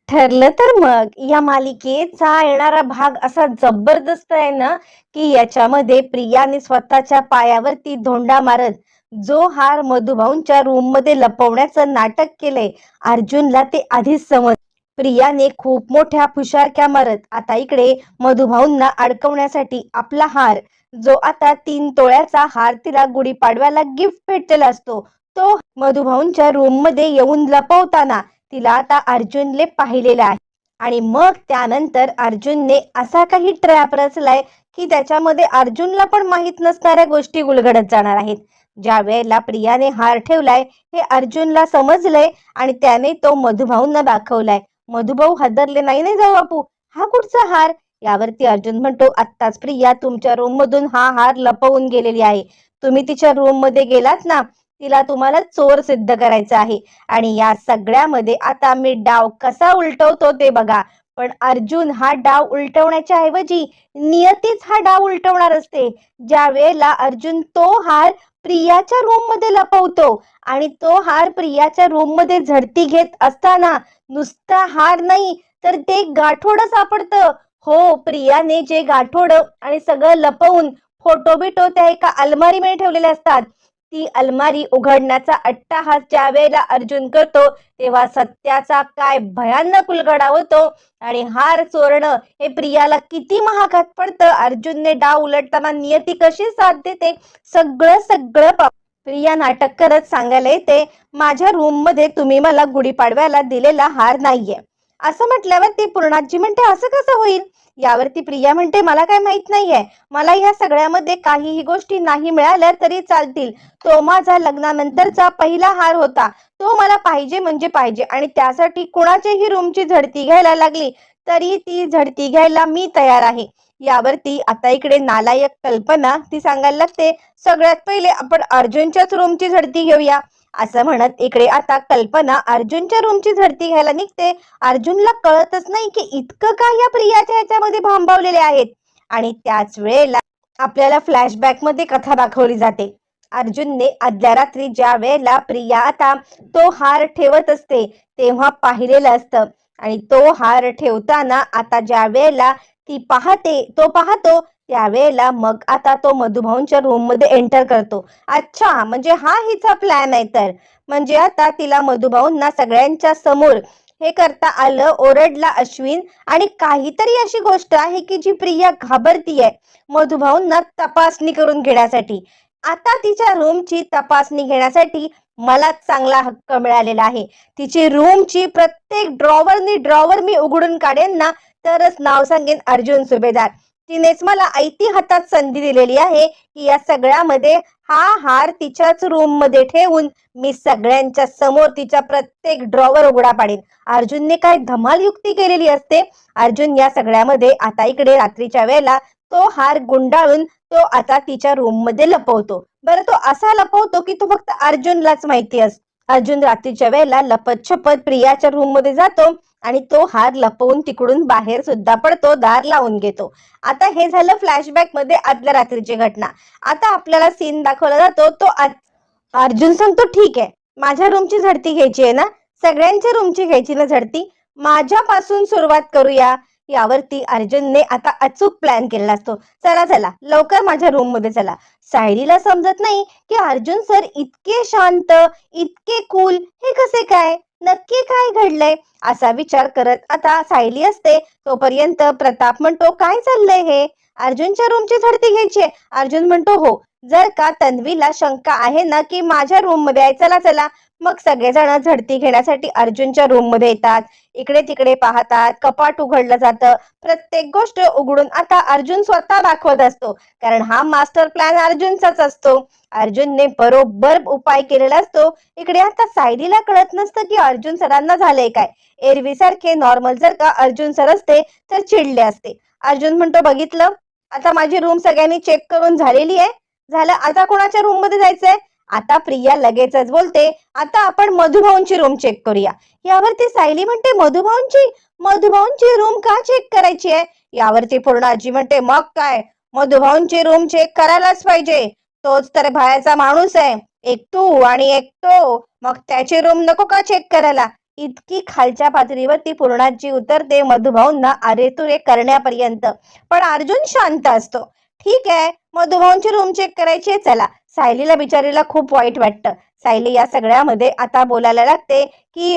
ठरलं तर मग या मालिकेचा येणारा भाग असा जबरदस्त आहे ना, की याच्यामध्ये प्रियाने स्वतःच्या पायावरती धोंडा मारत जो हार मधुभाऊंच्या रूम मध्ये लपवण्याचं नाटक केलंय, अर्जुनला ते आधीच समज. प्रियाने खूप मोठ्या फुशारक्या मारत आता इकडे मधुभाऊंना अडकवण्यासाठी आपला हार, जो आता 3 तोळ्याचा हार तिला गुढीपाडव्याला गिफ्ट भेटलेला असतो, तो मधुभाऊंच्या रूम मध्ये येऊन लपवताना तिला आता अर्जुनने पाहिलेलं आहे. आणि मग त्यानंतर अर्जुनने असा काही ट्रॅप रचलाय की त्याच्यामध्ये अर्जुनला पण माहित नसणाऱ्या गोष्टी उलगडत जाणार आहेत. ज्या वेळेला प्रियाने हार ठेवलाय हे अर्जुनला समजलंय आणि त्याने तो मधुभाऊंना दाखवलाय. मधुभाऊ हादरले, नाही नाही जाऊ बापू, हा कुठचा हार? यावरती अर्जुन म्हणतो, आत्ताच प्रिया तुमच्या रूम मधून हा हार लपवून गेलेली आहे. तुम्ही तिच्या रूम मध्ये गेलात ना, तिला तुम्हाला चोर सिद्ध करायचं आहे. आणि या सगळ्यामध्ये आता मी डाव कसा उलटवतो ते बघा. पण अर्जुन हा डाव उलटवण्याच्या ऐवजी नियतीच हा डाव उलटवणार असते. ज्या वेळेला अर्जुन तो हार प्रियाच्या रूम मध्ये लपवतो आणि तो हार प्रियाच्या रूम मध्ये झडती घेत असताना नुसता हार नाही तर ते गाठोडं सापडतं. हो, प्रियाने जे गाठोड आणि सगळं लपवून फोटो बिटो त्या एका अलमारीमध्ये ठेवलेले असतात, ती अलमारी उघडण्याचा अट्टाहास ज्या वेळेला अर्जुन करतो तेव्हा सत्याचा काय भयानक उलगडा होतो आणि हार चोरणं हे प्रियाला किती महागात पडतं. अर्जुनने डाव उलटताना नियती कशी साथ देते सगळं सगळं प्रिया नाटक करत सांगायला येते, माझ्या रूम मध्ये तुम्ही मला गुढीपाडव्याला दिलेला हार नाहीये. असं म्हटल्यावर ती पूर्णाजी म्हणते, असं कसं होईल? यावरती प्रिया म्हणते, मला काय माहित नाहीये. मला या सगळ्यामध्ये काहीही गोष्टी नाही मिळाल्या तरी चालतील. तो माझा लग्नानंतरचा पहिला हार होता. तो मला पाहिजे म्हणजे पाहिजे आणि त्यासाठी कुणाच्याही रूमची झडती घ्यायला लागली तरी ती झडती घ्यायला मी तयार आहे. यावरती आता इकडे नालायक कल्पना ती सांगायला लागते, सगळ्यात पहिले आपण अर्जुनच्याच रूमची झडती घेऊया. असं म्हणत इकडे आता कल्पना अर्जुनच्या रूमची झडती घ्यायला निघते. अर्जुनला कळतच नाही की इतकं काय या प्रियाच्या ह्याच्यामध्ये भांबावलेले आहेत. आणि त्याच वेळेला आपल्याला फ्लॅशबॅक मध्ये कथा दाखवली जाते. अर्जुनने आदल्या रात्री ज्या वेळेला प्रिया आता तो हार ठेवत असते तेव्हा पाहिलेलं असतं आणि तो हार ठेवताना आता ज्या वेळेला ती तो पाहतो त्यावेळेला मग आता तो मधुभाऊंच्या रूम मध्ये एंटर करतो. अच्छा, म्हणजे हा हिचा प्लॅन आहे तर. म्हणजे आता तिला मधुभाऊंना सगळ्यांच्या समोर हे करता आलं. ओरडला अश्विन. आणि काहीतरी अशी गोष्ट आहे की जी प्रिया घाबरतीये मधुभाऊंना तपासणी करून घेण्यासाठी. आता तिच्या रूमची तपासणी घेण्यासाठी मला चांगला हक्क मिळालेला आहे. तिची रूमची प्रत्येक ड्रॉवर मी उघडून काढेन ना तरच नाव सांगेन अर्जुन सुभेदार. तिनेच मला आयती हातात संधी दिलेली आहे की या सगळ्यामध्ये हा हार तिच्याच रूम मध्ये ठेवून मी सगळ्यांच्या समोर तिच्या प्रत्येक ड्रॉवर उघडा पाडेन. अर्जुनने काय धमाल युक्ती केलेली असते. अर्जुन या सगळ्यामध्ये आता इकडे रात्रीच्या वेळेला तो हार गुंडाळून तो आता तिच्या रूम मध्ये लपवतो. बरं, तो असा लपवतो की तो फक्त अर्जुनलाच माहिती असतो. अर्जुन रात्रीच्या वेळेला लपत छपत प्रियाच्या रूम मध्ये जातो आणि तो हार लपवून तिकडून बाहेर सुद्धा पडतो, दार लावून घेतो. आता हे झालं फ्लॅशबॅक मध्ये आदल्या रात्रीची घटना. आता आपल्याला सीन दाखवला जातो तो अर्जुन सांगतो, ठीक आहे, माझ्या रूमची झडती घ्यायची आहे ना, सगळ्यांच्या रूमची घ्यायची ना झडती, माझ्यापासून सुरुवात करूया. यावरती अर्जुनने आता अचूक प्लॅन केलेला असतो. चला चला लवकर माझ्या रूम मध्ये चला. सायलीला समजत नाही की अर्जुन सर इतके शांत, इतके कूल, हे कसे काय, नक्की काय घडलंय असा विचार करत आता सायली असते. तोपर्यंत प्रताप म्हणतो, काय चाललंय हे, अर्जुनच्या रूमची झडती घ्यायची? अर्जुन म्हणतो, हो, जर का तन्वीला शंका आहे ना की माझ्या रूम मध्ये आहे, चला चला. मग सगळेजण झडती घेण्यासाठी अर्जुनच्या रूम मध्ये येतात. इकडे तिकडे पाहतात, कपाट उघडलं जातं. प्रत्येक गोष्ट उघडून आता अर्जुन स्वतः दाखवत असतो, कारण हा मास्टर प्लॅन अर्जुनचाच असतो. अर्जुनने बरोबर उपाय केलेला असतो. इकडे आता सायलीला कळत नसतं की अर्जुन सरांना झालंय काय. एरवी सारखे नॉर्मल जर का अर्जुन सर असते तर चिडले असते. अर्जुन म्हणतो, बघितलं, आता माझी रूम सगळ्यांनी चेक करून झालेली आहे. झालं, आता कोणाच्या रूम मध्ये जायचंय? आता प्रिया लगेचच बोलते, आता आपण मधुभाऊंची रूम चेक करूया. यावरती सायली म्हणते, मधुभाऊंची रूम का चेक करायची आहे? यावरती पूर्णाजी म्हणते, मग काय, मधुभाऊंची रूम चेक करायलाच पाहिजे. तोच तर बाहेरचा माणूस आहे, एक तू आणि एक तो, मग त्याची रूम नको का चेक करायला? इतकी खालच्या पातळीवरती पूर्णाजी उतरते मधुभाऊंना अरेतुरे करण्यापर्यंत. पण अर्जुन शांत असतो. ठीक आहे, मधुभाऊंची रूम चेक करायची, चला. सायलीला बिचारीला खूप वाईट वाटतं. सायली या सगळ्यामध्ये आता बोलायला लागते की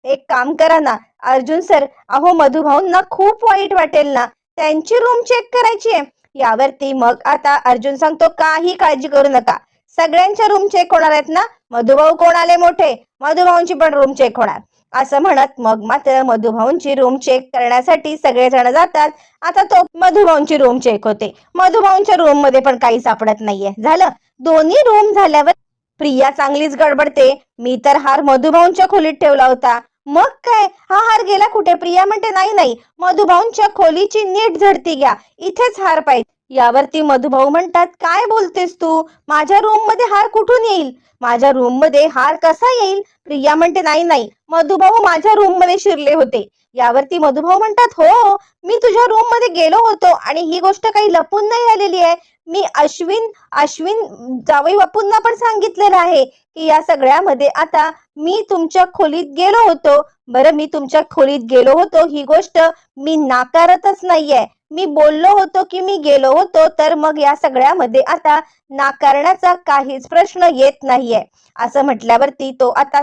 एक काम करा ना अर्जुन सर, अहो मधुभाऊंना खूप वाईट वाटेल ना, त्यांची रूम चेक करायची आहे. यावरती मग आता अर्जुन सांगतो, काही काळजी करू नका, सगळ्यांच्या रूम चेक होणार आहेत ना. मधुभाऊ कोण आले मोठे, मधुभाऊंची पण रूम चेक होणार. असं म्हणत मग मात्र मधुभाऊंची रूम चेक करण्यासाठी सगळेजण जातात. आता तो मधुभाऊंची रूम चेक होते. मधुभाऊंच्या रूम मध्ये पण काही सापडत नाहीये. झालं, दोन्ही रूम झाल्यावर प्रिया चांगलीच गडबडते. मी तर हार मधुभाऊंच्या खोलीत ठेवला होता. मग काय, हा हार गेला कुठे? प्रिया म्हणते, नाही नाही, मधुभाऊंच्या खोलीची नीट झडती घ्या, इथेच हार पाहिजे. यावरती मधुभाऊ म्हणतात, काय बोलतेस तू? माझ्या रूम मध्ये हार कुठून येईल? माझ्या रूम मध्ये हार कसा येईल? प्रिया म्हणते, नाही नाही, मधुभाऊ माझ्या रूम मध्ये शिरले होते. यावरती मधुभाऊ म्हणतात, हो, मी तुझ्या रूम मध्ये गेलो होतो आणि ही गोष्ट काही लपून नाही राहिलेली आहे. मी अश्विन अश्विन जावई बापूंना पण सांगितलेलं आहे की या सगळ्यामध्ये आता मी तुमच्या खोलीत गेलो होतो. बरं, मी तुमच्या खोलीत गेलो होतो ही गोष्ट मी नाकारतच नाहीये. मी बोललो होतो की मी गेलो होतो, तर मग या सगळ्यामध्ये आता नाकारण्याचा काहीच प्रश्न येत नाहीये. असं म्हटल्यावरती तो आता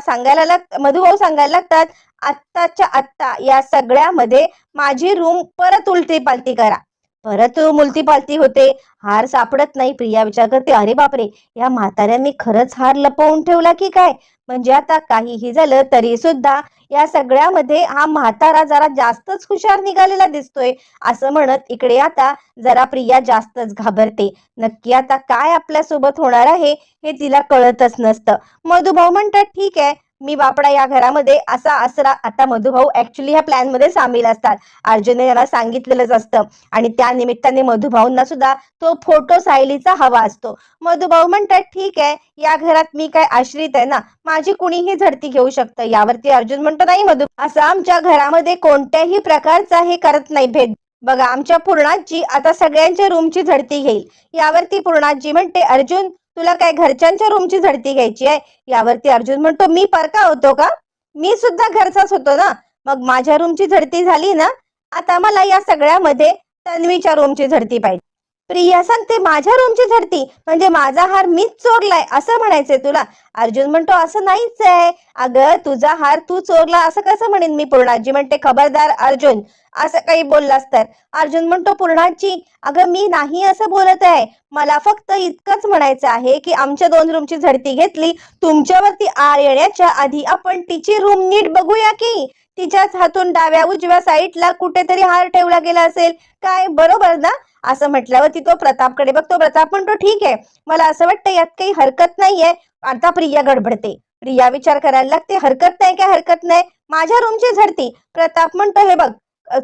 मधुभाऊ सांगायला लागतात, आत्ताच्या आत्ता या सगळ्यामध्ये माझी रूम परत उलटी पालटी करा. परत मुलती पालती होते, हार सापडत नाही. प्रिया विचार करते, अरे बापरे, या म्हाताऱ्यांनी खरंच हार लपवून ठेवला की काय? म्हणजे आता काहीही झालं तरी सुद्धा या सगळ्यामध्ये हा म्हातारा जरा जास्तच हुशार निघालेला दिसतोय. असं म्हणत इकडे आता जरा प्रिया जास्तच घाबरते. नक्की आता काय आपल्या सोबत होणार आहे हे तिला कळतच नसतं. मधुभाऊ म्हणतात, ठीक आहे, मी बापडा या घरामध्ये असा असरा. आता मधुभाऊ ऍक्च्युली ह्या प्लॅन मध्ये सामील असतात. अर्जुनने त्यांना सांगितलेलंच असतं आणि त्या निमित्ताने मधुभाऊंना सुद्धा तो फोटो सायलीचा हवा असतो. मधुभाऊ म्हणतात, ठीक आहे, या घरात मी काय आश्रित आहे ना, माझी कुणीही झडती घेऊ शकतं. यावरती अर्जुन म्हणतो, नाही मधु, असं आमच्या घरामध्ये कोणत्याही प्रकारचा हे करत नाही भेद. बघा, आमच्या पूर्णाजी आता सगळ्यांच्या रूमची झडती घेईल. यावरती पूर्णाजी म्हणते, अर्जुन, तुला काय घरच्यांच्या रूमची झडती घ्यायची आहे? यावरती अर्जुन म्हणतो, मी परका होतो का? मी सुद्धा घरचाच होतो ना. मग माझ्या रूमची झडती झाली ना, आता मला या सगळ्यामध्ये तन्वीच्या रूमची झडती पाहिजे. प्रिया सांगते, माझ्या रूमची झडती म्हणजे माझा हार मीच चोरलाय असं म्हणायचंय तुला? अर्जुन म्हणतो, असं नाहीच आहे. अगं, तुझा हार तू चोरला असं कसं म्हणेन मी? पूर्णाजी म्हणते, खबरदार अर्जुन, असं काही बोललास तर. अर्जुन म्हणतो, पूर्णाजी, अगं मी नाही असं बोलत आहे. मला फक्त इतकंच म्हणायचं आहे की आमच्या 2 रूमची झडती घेतली, तुमच्यावरती आळ येण्याच्या आधी आपण तिची रूम नीट बघूया की तिच्याच हातून डाव्या उजव्या साईडला कुठेतरी हार ठेवला गेला असेल काय, बरोबर ना? असं म्हटल्यावरती तो प्रतापकडे बघतो. प्रताप म्हणतो, ठीक आहे, मला असं वाटतं यात काही हरकत नाहीये. आता प्रिया गडबडते. प्रिया विचार करायला लागते, हरकत नाही काय? हरकत नाही, माझ्या रूमची झडती. प्रताप म्हणतो, हे बघ,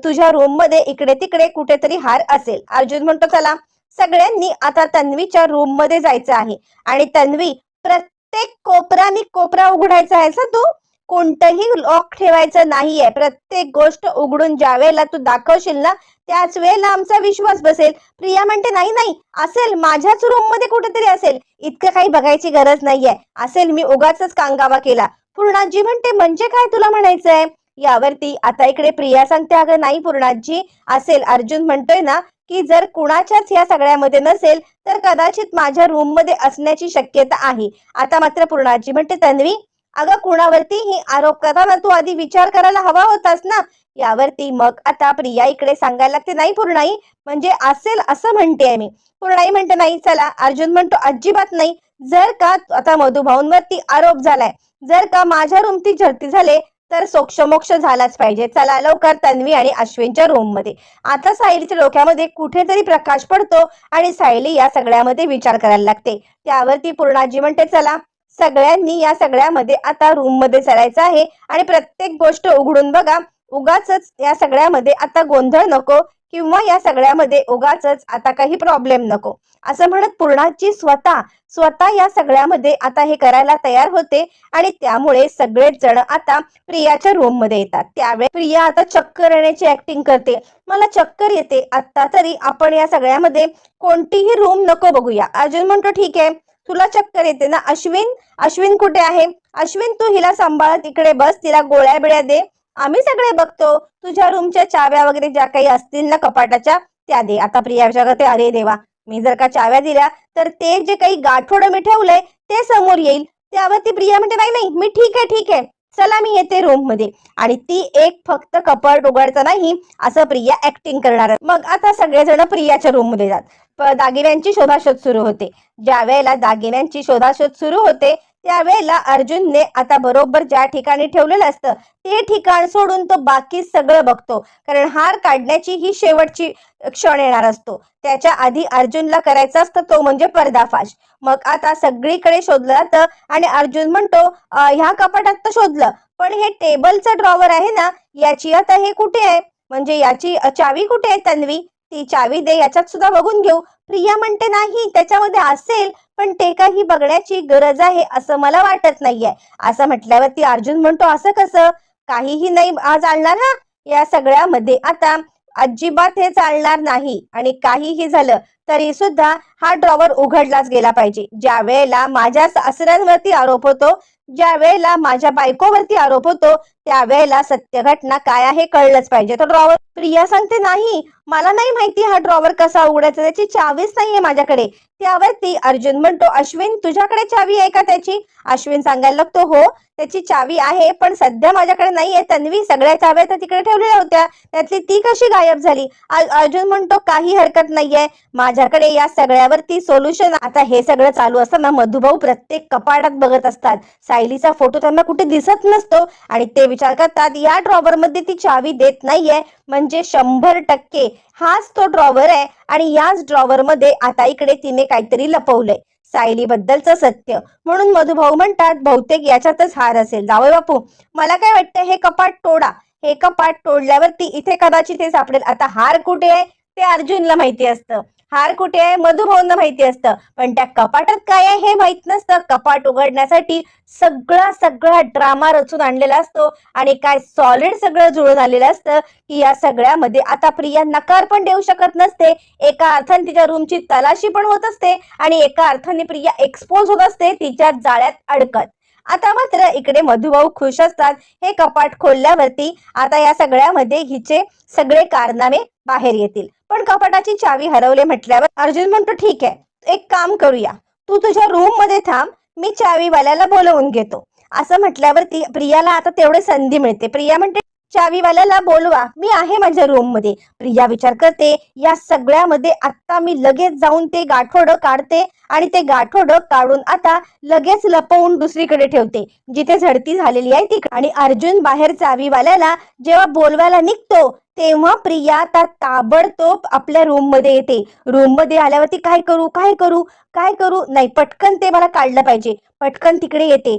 तुझ्या रूम मध्ये इकडे तिकडे कुठेतरी हार असेल. अर्जुन म्हणतो, चला, सगळ्यांनी आता तन्वीच्या रूम मध्ये जायचं आहे आणि तन्वी, प्रत्येक कोपरा उघडायचा आहे ना तू, कोणतंही लॉक ठेवायचं नाहीये. प्रत्येक गोष्ट उघडून ज्या वेळेला तू दाखवशील ना त्याच वेळेला आमचा विश्वास बसेल. प्रिया म्हणते, नाही नाही, असेल, माझ्याच रूम मध्ये कुठेतरी असेल, इतकं काही बघायची गरज नाहीये, असेल, मी उगाचच कांगावा केला. पूर्णाजी म्हणते, म्हणजे काय तुला म्हणायचंय? यावरती आता इकडे प्रिया सांगते, अगं नाही पूर्णाजी, असेल. अर्जुन म्हणतोय ना की जर कुणाच्याच या सगळ्यामध्ये नसेल तर कदाचित माझ्या रूम मध्ये असण्याची शक्यता आहे. आता मात्र पूर्णाजी म्हणते, तन्वी, अगं कुणावरती ही आरोप करताना तू आधी विचार करायला हवा होतास ना. यावरती मग आता प्रिया इकडे सांगायला लागते, नाही पूर्णाई, म्हणजे असेल असं म्हणते मी. पूर्णाई म्हणते, नाही. चला, अर्जुन म्हणतो, अजिबात नाही. जर का आता मधुभाऊंवरती आरोप झालाय, जर का माझ्या रूमची झडती झाले तर सोक्षमोक्ष झालाच पाहिजे. चला लवकर तन्वी आणि अश्विनच्या रूम मध्ये. आता सायलीच्या डोक्यामध्ये कुठेतरी प्रकाश पडतो आणि सायली या सगळ्यामध्ये विचार करायला लागते. त्यावरती पूर्णाजी म्हणते, चला, सगळ्यांनी या सगळ्यामध्ये आता रूम मध्ये चलायचं आहे आणि प्रत्येक गोष्ट उघडून बघा. उगाचच या सगळ्यामध्ये आता गोंधळ नको किंवा या सगळ्यामध्ये उगाचच आता काही प्रॉब्लेम नको. असं म्हणत पूर्णाची स्वतः या सगळ्यामध्ये आता हे करायला तयार होते आणि त्यामुळे सगळेच जण आता प्रियाच्या रूम मध्ये येतात. त्यावेळी प्रिया आता चक्कर येण्याची ऍक्टिंग करते. मला चक्कर येते, आता तरी आपण या सगळ्यामध्ये कोणतीही रूम नको बघूया. अर्जुन म्हणतो, ठीक आहे, तुला चक्कर येते ना? अश्विन, अश्विन कुठे आहे? अश्विन, तू हिला सांभाळत इकडे बस, तिला गोळ्या बिळ्या दे, आम्ही सगळे बघतो. तुझ्या रूमच्या चाव्या वगैरे ज्या काही असतील ना कपाटाच्या त्या दे. आता प्रिया विचारते, अरे देवा, मी जर का चाव्या दिल्या तर ते जे काही गाठोडं मी ठेवलंय ते समोर येईल. त्यावरती प्रिया म्हणते, नाही नाही, मी ठीक आहे ठीक आहे, चला मी येते रूम मध्ये. आणि ती एक फक्त कपाट उघडता नाही असं प्रिया ऍक्टिंग करणार. मग आता सगळेजण प्रियाच्या रूम मध्ये जात. दागिन्यांची शोधाशोध सुरू होते. ज्या वेळेला दागिन्यांची शोधाशोध सुरू होते त्यावेळेला अर्जुनने आता बरोबर ज्या ठिकाणी ठेवलेलं असतं ते ठिकाण सोडून तो बाकी सगळं बघतो. कारण हार काढण्याची ही शेवटची क्षण येणार असतो. त्याच्या आधी अर्जुनला करायचं असतं तो म्हणजे पर्दाफाश. मग आता सगळीकडे शोधलं जातं आणि अर्जुन म्हणतो, ह्या कपाटात तर शोधलं, पण हे टेबलचं ड्रॉवर आहे ना, याची आता हे कुठे आहे? म्हणजे याची चावी कुठे आहे तन्वी? ती चावी दे, याच्यात सुद्धा बघून घेऊ. प्रिया म्हणते, नाही, त्याच्यामध्ये असेल, पण ते काही बघण्याची गरज आहे असं मला वाटत नाहीये. असं म्हटल्यावरती अर्जुन म्हणतो, असं कसं? काहीही नाही आज चालणार हा या सगळ्यामध्ये? आता अजिबात हे चालणार नाही. आणि काहीही झालं तरी सुद्धा हा ड्रॉवर उघडलाच गेला पाहिजे. ज्या वेळेला माझ्या सासऱ्यांवरती आरोप होतो, ज्या वेळेला माझ्या बायकोवरती आरोप होतो, त्यावेळेला सत्य घटना काय आहे कळलंच पाहिजे. तो ड्रॉवर. प्रिया सांगते, नाही, मला नाही माहिती हा ड्रॉवर कसा उघडायचा, त्याची चावीच नाहीये माझ्याकडे. त्यावरती अर्जुन म्हणतो, अश्विन, तुझ्याकडे चावी आहे का त्याची? अश्विन सांगायला लागतो, हो, त्याची चावी आहे, पण सध्या माझ्याकडे नाहीये तन्वी. सगळ्या चाव्या तर तिकडे ठेवलेल्या होत्या, त्यातली ती कशी गायब झाली? अर्जुन म्हणतो, काही हरकत नाहीये, माझ्याकडे या सगळ्यावरती सोल्युशन. आता हे सगळं चालू असताना मधुभाऊ प्रत्येक कपाटात बघत असतात. सायलीचा फोटो त्यांना कुठे दिसत नसतो आणि ते विचार करतात, या ड्रॉवर मध्ये ती चावी देत नाहीये म्हणजे 100% हाच तो ड्रॉवर आहे आणि याच ड्रॉवर मध्ये आता इकडे तिने काहीतरी लपवलंय, सायली बद्दलचं सत्य. म्हणून मधुभाऊ म्हणतात, बहुतेक याच्यातच हार असेल. जावई बापू, मला काय वाटतं, हे कपाट तोडा. हे कपाट तोडल्यावरती इथे कदाचित हे सापडेल. आता हार कुठे आहे ते अर्जुनला माहिती असतं, हार कुठे आहे मधुभाऊंना माहिती असतं, पण त्या कपाटात काय आहे हे माहित नसतं. कपाट उघडण्यासाठी सगळा ड्रामा रचून आणलेला असतो आणि काय सॉलिड सगळं जुळून आलेलं असतं की या सगळ्यामध्ये आता प्रिया नकार पण देऊ शकत नसते. एका अर्थाने तिच्या रूमची तलाशी पण होत असते आणि एका अर्थाने प्रिया एक्सपोज होत असते तिच्या जाळ्यात अडकत. आता मात्र इकडे मधुभाऊ खुश असतात. हे कपाट खोलल्यावरती आता या सगळ्यामध्ये हिचे सगळे कारनामे बाहेर येतील. पण कपाटाची चावी हरवले म्हटल्यावर अर्जुन म्हणतो, ठीक आहे, एक काम करूया, तू तुझ्या रूम मध्ये थांब, मी चावीवाल्याला बोलवून घेतो. असं म्हटल्यावरती प्रियाला आता तेवढे संधी मिळते. प्रिया म्हणते, चावीवाल्याला बोलवा, मी आहे माझ्या रूम मध्ये. प्रिया विचार करते, या सगळ्यामध्ये आता मी लगेच जाऊन ते गाठोडं काढते आणि ते गाठोडं काढून आता लगेच लपवून दुसरीकडे ठेवते जिथे झडती झालेली आहे तिकडे. आणि अर्जुन बाहेर चावीवाल्याला जेव्हा बोलवायला निघतो तेव्हा प्रिया आता ताबडतोब आपल्या रूम मध्ये येते. रूम मध्ये आल्यावरती काय करू काय करू काय करू, नाही, पटकन ते मला काढलं पाहिजे. पटकन तिकडे येते.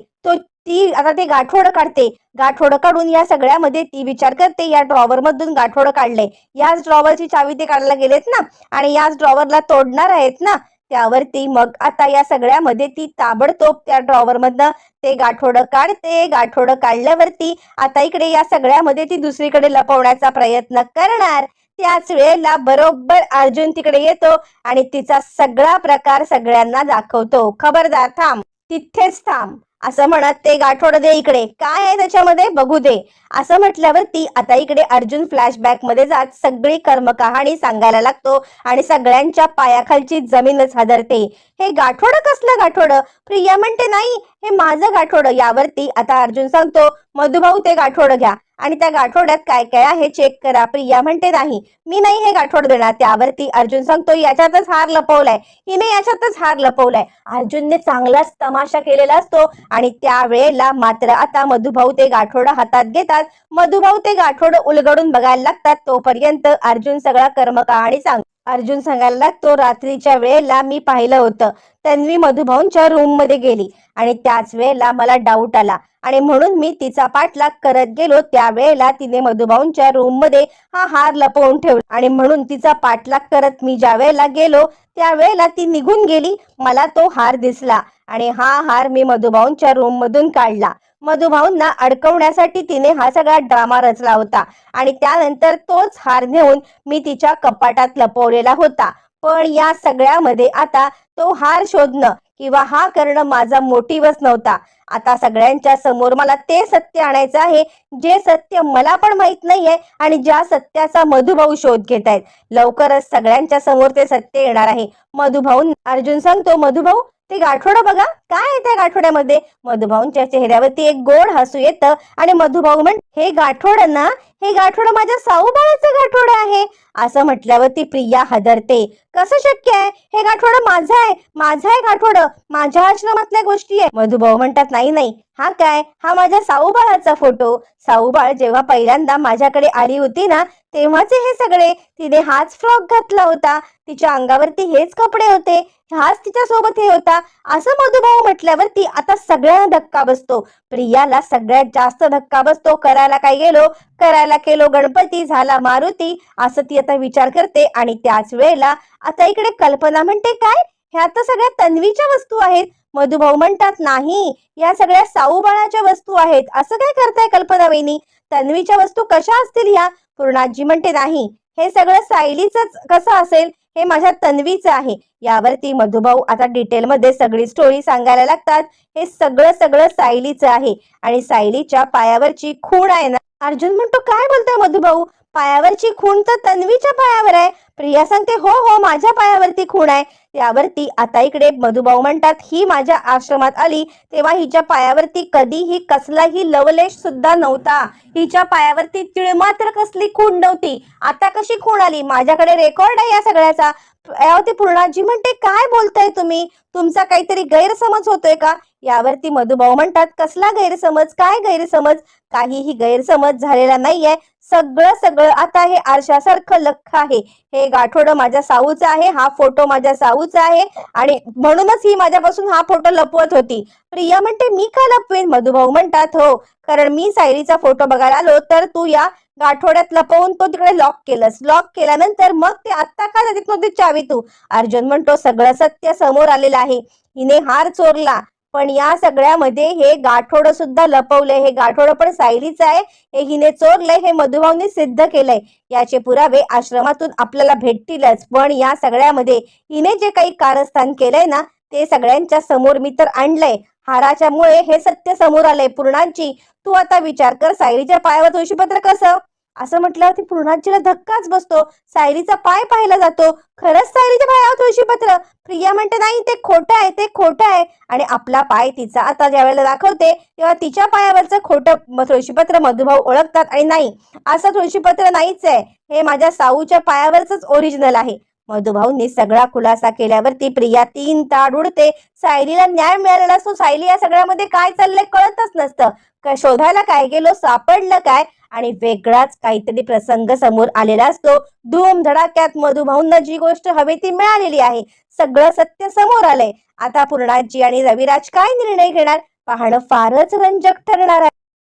ती आता ते गाठोडं काढते. गाठोडं काढून या सगळ्यामध्ये ती विचार करते, या ड्रॉवर मधून गाठोडं काढलंय, याच ड्रॉवरची चावी ते काढायला गेलेत ना आणि याच ड्रॉवरला तोडणार आहेत ना. त्यावरती मग आता या सगळ्यामध्ये ती ताबडतोब त्या ड्रॉवर मधनं ते गाठोडं काढते. गाठोडं काढल्यावरती आता इकडे या सगळ्यामध्ये ती दुसरीकडे लपवण्याचा प्रयत्न करणार. त्याच वेळेला बरोबर अर्जुन तिकडे येतो आणि तिचा सगळा प्रकार सगळ्यांना दाखवतो. खबरदार, थांब, तिथेच थांब, असं म्हणत ते गाठोडं दे इकडे, काय आहे त्याच्यामध्ये बघू दे. असं म्हटल्यावरती आता इकडे अर्जुन फ्लॅशबॅक मध्ये जात सगळी कर्मकहाणी सांगायला लागतो आणि सगळ्यांच्या पायाखालची जमीनच हादरते. हे गाठोडं कसलं गाठोडं? प्रिया म्हणते, नाही, हे माझं गाठोडं. यावरती आता अर्जुन सांगतो, मधुभाऊ, ते गाठोडं घ्या आणि त्या गाठोड्यात काय काय आहे चेक करा. प्रिया म्हणते, नाही, मी नाही हे गाठोडं देणार. त्यावरती अर्जुन सांगतो, याच्यातच हार लपवलाय, हिने याच्यातच हार लपवलाय. अर्जुनने चांगलाच तमाशा केलेला असतो आणि त्यावेळेला मात्र आता मधुभाऊ ते गाठोडं हातात घेतात. मधुभाऊ ते गाठोडं उलगडून बघायला लागतात. तोपर्यंत अर्जुन सगळा कर्मकहाणी सांग. अर्जुन सांगायला लागतो, रात्रीच्या वेळेला मी पाहिलं होतं, तन्वी मधुभाऊंच्या रूम मध्ये गेली आणि त्याच वेळेला मला डाऊट आला आणि म्हणून मी तिचा पाठलाग करत गेलो. त्यावेळेला तिने मधुभाऊंच्या रूम मध्ये हा हार लपवून ठेवला आणि म्हणून तिचा पाठलाग करत मी ज्या वेळेला गेलो त्यावेळेला ती निघून गेली. मला तो हार दिसला आणि हा हार मी मधुभाऊंच्या रूम मधून काढला. मधुभाऊंना अडकवण्यासाठी तिने हा सगळा ड्रामा रचला होता आणि त्यानंतर तोच हार नेऊन मी तिच्या कपाटात लपवलेला होता. पण या सगळ्यामध्ये आता तो हार शोधणं किंवा हा करणं माझा मोटिव्हच नव्हता. आता सगळ्यांच्या समोर मला ते सत्य आणायचं आहे जे सत्य मला पण माहित नाहीये आणि ज्या सत्याचा मधुभाऊ शोध घेत आहेत. लवकरच सगळ्यांच्या समोर ते सत्य येणार आहे. मधुभाऊ अर्जुन सांगतो, मधुभाऊ ते गाठोडं बघा, काय आहे त्या गाठोड्यामध्ये? मधुभाऊंच्या चेहऱ्यावरती एक गोड हसू येतं आणि मधुभाऊ हे गाठोडं ना, हे गाठोडं माझ्या साऊबाळाचं गाठोडं आहे. असं म्हटल्यावरती प्रिया हादरते. कसं शक्य आहे? हे गाठोडं माझं आहे, माझं आहे गाठोडं, माझ्या आश्रमातल्या गोष्टी आहे. मधुभाऊ म्हणतात, नाही नाही, हा काय, हा माझ्या साऊबाळाचा फोटो. साऊबाळ जेव्हा पहिल्यांदा माझ्याकडे आली होती ना, तेव्हाचे हे सगळे. तिने हाच फ्रॉक घातला होता, तिच्या अंगावरती हेच कपडे होते, हाच तिच्या सोबत हे होता. असं मधुभाऊ म्हटल्यावरती आता सगळ्यांना धक्का बसतो. प्रियाला सगळ्यात जास्त धक्का बसतो. करायला काय गेलो, करायला केलो गणपती, झाला मारुती, असं ती आता विचार करते. आणि त्याच वेळेला आता इकडे कल्पना म्हणते, काय, ह्या तर सगळ्या तन्वीच्या वस्तू आहेत. मधुभाऊ म्हणतात, नाही, या सगळ्या साऊबाळाच्या वस्तू आहेत. असं काय करताय कल्पना वहिनी? तन्वीच्या वस्तू कशा असतील ह्या? पूर्णाजी म्हणते, नाही, हे सगळं सायलीच कसं असेल, हे माझ्या तन्वीचं आहे. यावरती मधुभाऊ आता डिटेल मध्ये सगळी स्टोरी सांगायला लागतात. हे सगळं सगळं सायलीचं आहे आणि सायलीच्या पायावरची खूण आहे ना. अर्जुन म्हणतो, काय बोलतोय मधुभाऊ? पायावरची खूण तर तन्वीच्या पायावर आहे. प्रिया सांगते, हो हो, माझ्या पायावरती खूण आहे. यावरती आता इकडे मधुभाऊ म्हणतात, ही माझ्या आश्रमात आली तेव्हा हिच्या पायावरती कधीही कसलाही लवलेश सुद्धा नव्हता. हिच्या पायावरती तिळ मात्र कसली खूण नव्हती. आता कशी खूण आली? माझ्याकडे रेकॉर्ड आहे या सगळ्याचा. यावरती पूर्णाजी म्हणते, काय बोलताय तुम्ही? तुमचा काहीतरी गैरसमज होतोय का? यावरती मधुभाऊ म्हणतात, कसला गैरसमज? काय गैरसमज? काहीही गैरसमज झालेला नाहीये. सगळं सगळं आता हे आरशासारखं लख्ख आहे. हे गाठोडं माझ्या साऊचं आहे, हा फोटो माझ्या साऊचा आहे आणि म्हणूनच ही माझ्यापासून हा फोटो लपवत होती. प्रिया म्हणते, मी का लपवेन? मधुभाऊ म्हणतात, हो, कारण मी सायलीचा फोटो बघायला आलो तर तू या गाठोड्यात लपवून तो तिकडे लॉक केलंस. लॉक केल्यानंतर मग ते आत्ता का देत नव्हती चावी तू? अर्जुन म्हणतो, सगळं सत्य समोर आलेलं आहे. हिने हार चोरला, पण या सगळ्यामध्ये हे गाठोडं सुद्धा लपवलंय. हे गाठोडं पण सायलीचं आहे. हे हिने चोरलंय, हे मधुभाऊने सिद्ध केलंय. याचे पुरावे आश्रमातून आपल्याला भेटतीलच. पण या सगळ्यामध्ये हिने जे काही कारस्थान केलंय ना, ते सगळ्यांच्या समोर मी तर आणलंय. हाराच्या मुळे हे सत्य समोर आलंय. पूर्णाची, तू आता विचार कर, सायलीच्या पायावर तुळशीपत्र कसं? असं म्हटल्यावरती पूर्णाजीला धक्काच बसतो. सायलीचा पाय पाहिला जातो. खरंच सायलीच्या पायावर तुळशीपत्र? प्रिया म्हणते, नाही, ते खोटं आहे, ते खोटं आहे. आणि आपला पाय तिचा आता ज्या वेळेला दाखवते तेव्हा तिच्या पायावरचं खोटं तुळशीपत्र मधुभाऊ ओळखतात आणि नाही, असं तुळशीपत्र नाहीच आहे, हे माझ्या साऊच्या पायावरच ओरिजिनल आहे. मधुभाऊंनी सगळा खुलासा केल्यावरती प्रिया तीन ताड उडते. सायलीला न्याय मिळालेला असतो. सायली या सगळ्यामध्ये काय चाललंय कळतच नसतं. शोधायला काय गेलो, सापडलं काय, आणि वेगळाच काहीतरी प्रसंग समोर आलेला असतो. धूम धडाक्यात मधुभाऊंना जी गोष्ट हवी ती मिळालेली आहे. सगळं सत्य समोर आलंय. आता पूर्णाजी आणि रविराज काय निर्णय घेणार पाहणं फारच रंजक ठरणार आहे.